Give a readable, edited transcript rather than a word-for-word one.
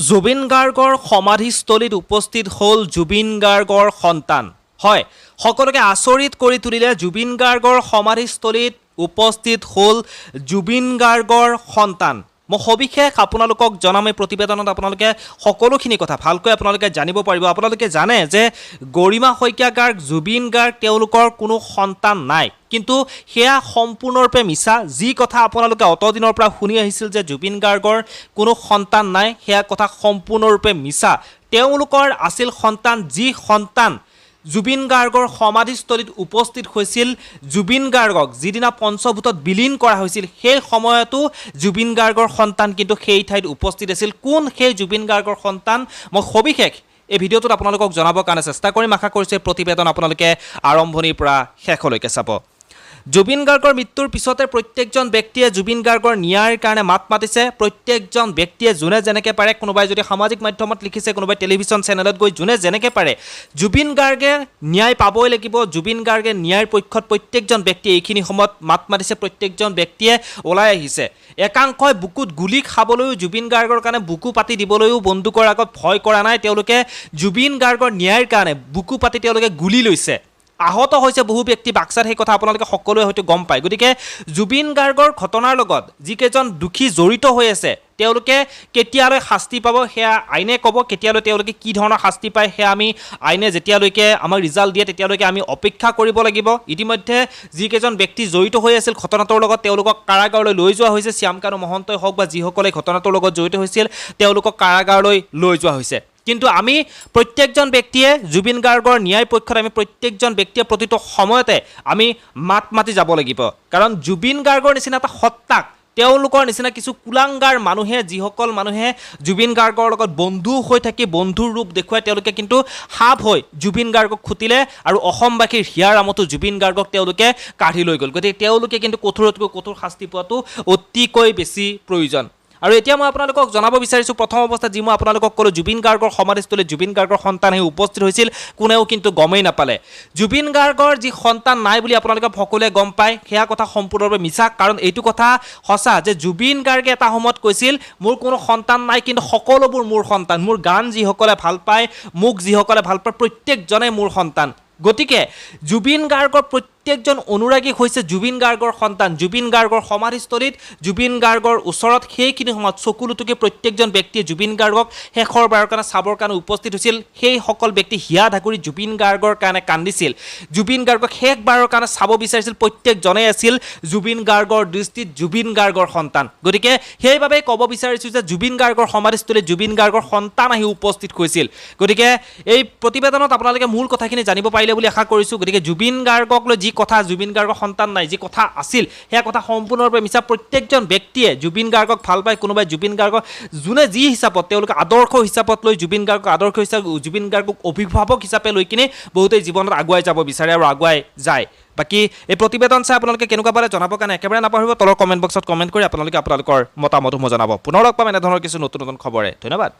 জুবিন গাৰ্গৰ সমাধিস্থলীত উপস্থিত হ'ল জুবিন গাৰ্গৰ সন্তান। হয়, সকলোকে আচৰিত কৰি তুলিলে জুবিন গাৰ্গৰ সমাধিস্থলীত উপস্থিত হ'ল জুবিন গাৰ্গৰ সন্তান। মই সবিশেষ আপোনালোকক জনাম। এই প্ৰতিবেদনত আপোনালোকে সকলোখিনি কথা ভালকৈ আপোনালোকে জানিব পাৰিব। আপোনালোকে জানে যে গৰিমা শইকীয়া গাৰ্গ, জুবিন গাৰ্গ তেওঁলোকৰ কোনো সন্তান নাই, কিন্তু সেয়া সম্পূৰ্ণৰূপে মিছা। যি কথা আপোনালোকে অতদিনৰ পৰা শুনি আহিছিল যে জুবিন গাৰ্গৰ কোনো সন্তান নাই, সেয়া কথা সম্পূৰ্ণৰূপে মিছা। তেওঁলোকৰ আছিল সন্তান, যি সন্তান জুবিন গাৰ্গৰ সমাধিস্থলীত উপস্থিত হৈছিল। জুবিন গাৰ্গক যিদিনা পঞ্চভূতত বিলীন কৰা হৈছিল, সেই সময়তো জুবিন গাৰ্গৰ সন্তান কিন্তু সেই ঠাইত উপস্থিত আছিল। কোন সেই জুবিন গাৰ্গৰ সন্তান, মই সবিশেষ এই ভিডিঅ'টোত আপোনালোকক জনাবৰ কাৰণে চেষ্টা কৰিম। আশা কৰিছোঁ এই প্ৰতিবেদন আপোনালোকে আৰম্ভণিৰ পৰা শেষলৈকে চাব। জুবিন গাৰ্গৰ মৃত্যুৰ পিছতে প্ৰত্যেকজন ব্যক্তিয়ে জুবিন গাৰ্গৰ ন্যায়ৰ কাৰণে মাত মাতিছে। প্ৰত্যেকজন ব্যক্তিয়ে যোনে যেনেকৈ পাৰে, কোনোবাই যদি সামাজিক মাধ্যমত লিখিছে, কোনোবাই টেলিভিশ্যন চেনেলত গৈ যোনে যেনেকৈ পাৰে জুবিন গাৰ্গে ন্যায় পাবই লাগিব। জুবিন গাৰ্গে ন্যায়ৰ পক্ষত প্ৰত্যেকজন ব্যক্তিয়ে এইখিনি সময়ত মাত মাতিছে। প্ৰত্যেকজন ব্যক্তিয়ে ওলাই আহিছে। একাংশই বুকুত গুলি খাবলৈও, জুবিন গাৰ্গৰ কাৰণে বুকু পাতি দিবলৈও বন্দুকৰ আগত ভয় কৰা নাই। তেওঁলোকে জুবিন গাৰ্গৰ ন্যায়ৰ কাৰণে বুকু পাতি তেওঁলোকে গুলি লৈছে। আহত হৈছে বহু ব্যক্তি বাক্সাত, সেই কথা আপোনালোকে সকলোৱে হয়তো গম পায়। গতিকে জুবিন গাৰ্গৰ ঘটনাৰ লগত যিকেইজন দোষী জড়িত হৈ আছে, তেওঁলোকে কেতিয়ালৈ শাস্তি পাব সেয়া আইনে ক'ব। কেতিয়ালৈ তেওঁলোকে কি ধৰণৰ শাস্তি পায় সেয়া আমি আইনে যেতিয়ালৈকে আমাক ৰিজাল্ট দিয়ে তেতিয়ালৈকে আমি অপেক্ষা কৰিব লাগিব। ইতিমধ্যে যিকেইজন ব্যক্তি জড়িত হৈ আছিল ঘটনাটোৰ লগত, তেওঁলোকক কাৰাগাৰলৈ লৈ যোৱা হৈছে। শ্যামকানু মহন্তই হওক বা যিসকলে ঘটনাটোৰ লগত জড়িত হৈছিল, তেওঁলোকক কাৰাগাৰলৈ লৈ যোৱা হৈছে। কিন্তু আমি প্ৰত্যেকজন ব্যক্তিয়ে জুবিন গাৰ্গৰ ন্যায় পক্ষত আমি প্ৰত্যেকজন ব্যক্তিয়ে প্ৰতিটো সময়তে আমি মাত মাতি যাব লাগিব। কাৰণ জুবিন গাৰ্গৰ নিচিনা এটা সত্তাক, তেওঁলোকৰ নিচিনা কিছু কুলাংগাৰ মানুহে, যিসকল মানুহে জুবিন গাৰ্গৰ লগত বন্ধু হৈ থাকি বন্ধুৰ ৰূপ দেখুৱাই, তেওঁলোকে কিন্তু সাপ হৈ জুবিন গাৰ্গক খুটিলে আৰু অসমবাসীৰ হিয়াৰ আমতো জুবিন গাৰ্গক তেওঁলোকে কাঢ়ি লৈ গ'ল। গতিকে তেওঁলোকে কিন্তু কঠোৰতকৈ কঠোৰ শাস্তি পোৱাটো অতিকৈ বেছি প্ৰয়োজন। আৰু এতিয়া মই আপোনালোকক জনাব বিচাৰিছোঁ, প্ৰথম অৱস্থাত যি মই আপোনালোকক ক'লোঁ, জুবিন গাৰ্গৰ সমাধিস্থলীত জুবিন গাৰ্গৰ সন্তান আহি উপস্থিত হৈছিল, কোনেও কিন্তু গমেই নাপালে। জুবিন গাৰ্গৰ যি সন্তান নাই বুলি আপোনালোকে সকলোৱে গম পায়, সেয়া কথা সম্পূৰ্ণৰূপে মিছা। কাৰণ এইটো কথা সঁচা যে জুবিন গাৰ্গে এটা সময়ত কৈছিল, মোৰ কোনো সন্তান নাই, কিন্তু সকলোবোৰ মোৰ সন্তান। মোৰ গান যিসকলে ভাল পায়, মোক যিসকলে ভাল পায়, প্ৰত্যেকজনে মোৰ সন্তান। গতিকে জুবিন গাৰ্গৰ প্ৰত্যেকজন অনুৰাগী হৈছে জুবিন গাৰ্গৰ সন্তান। জুবিন গাৰ্গৰ সমাধিস্থলীত, জুবিন গাৰ্গৰ ওচৰত সেইখিনি সময়ত চকুলোটুকি প্ৰত্যেকজন ব্যক্তিয়ে জুবিন গাৰ্গক শেষৰবাৰৰ কাৰণে চাবৰ কাৰণে উপস্থিত হৈছিল। সেইসকল ব্যক্তি হিয়া ধাকুৰি জুবিন গাৰ্গৰ কাৰণে কান্দিছিল। জুবিন গাৰ্গক শেষবাৰৰ কাৰণে চাব বিচাৰিছিল। প্ৰত্যেকজনেই আছিল জুবিন গাৰ্গৰ দৃষ্টিত জুবিন গাৰ্গৰ সন্তান। গতিকে সেইবাবেই ক'ব বিচাৰিছোঁ যে জুবিন গাৰ্গৰ সমাধিস্থলীত জুবিন গাৰ্গৰ সন্তান আহি উপস্থিত হৈছিল। গতিকে এই প্ৰতিবেদনত আপোনালোকে মূল কথাখিনি জানিব পাৰিলে বুলি আশা কৰিছোঁ। গতিকে জুবিন গাৰ্গক লৈ যি কথা, জুবিন গাৰ্গৰ সন্তান নাই, যি কথা আছিল, সেয়া কথা সম্পূৰ্ণৰূপে মিছা। প্ৰত্যেকজন ব্যক্তিয়ে জুবিন গাৰ্গক ভাল পায়। কোনোবাই জুবিন গাৰ্গক যোনে যি হিচাপত, তেওঁলোকে আদৰ্শ হিচাপত লৈ জুবিন গাৰ্গক আদৰ্শ হিচাপে, জুবিন গাৰ্গক অভিভাৱক হিচাপে লৈ কিনে বহুতেই জীৱনত আগুৱাই যাব বিচাৰে আৰু আগুৱাই যায়। বাকী এই প্ৰতিবেদন চাই আপোনালোকে কেনেকুৱা পালে জনাবৰ কাৰণে একেবাৰে নাপাহৰিব। তলৰ কমেণ্ট বক্সত কমেণ্ট কৰি আপোনালোকে আপোনালোকৰ মতামতসমূহ জনাব। পুনৰ লগ পাম এনেধৰণৰ কিছু নতুন নতুন খবৰে। ধন্যবাদ।